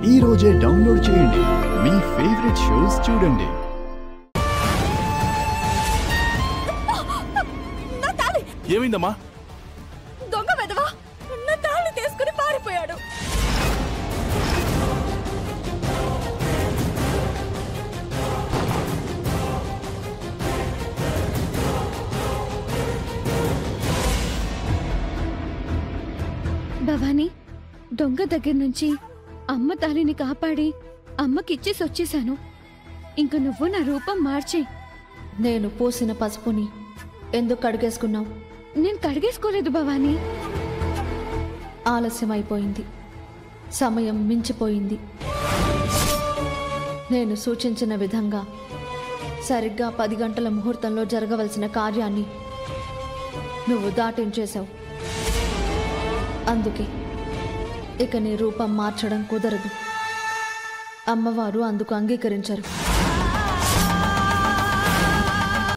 ఈ రోజే డౌన్లోడ్ చేయండి. మీ ఫేవరెట్ షోస్ చూడండి. ఏమైందమ్మా? దొంగ వెధవ నా తాళి తీసుకుని పారిపోయాడు. భవానీ, దొంగ దగ్గర నుంచి అమ్మ తాళిని కాపాడి అమ్మకిచ్చేసి వచ్చేశాను. ఇంక నువ్వు నా రూపం మార్చే. నేను పోసిన పసుపుని ఎందుకు కడిగేసుకున్నావు? నేను కడిగేసుకోలేదు భవానీ. ఆలస్యం అయిపోయింది, సమయం మించిపోయింది. నేను సూచించిన విధంగా సరిగ్గా 10 గంటల ముహూర్తంలో జరగవలసిన కార్యాన్ని నువ్వు దాటించేశావు. అందుకే ఇక నీ రూపం మార్చడం కుదరదు. అమ్మవారు అందుకు అంగీకరించరు.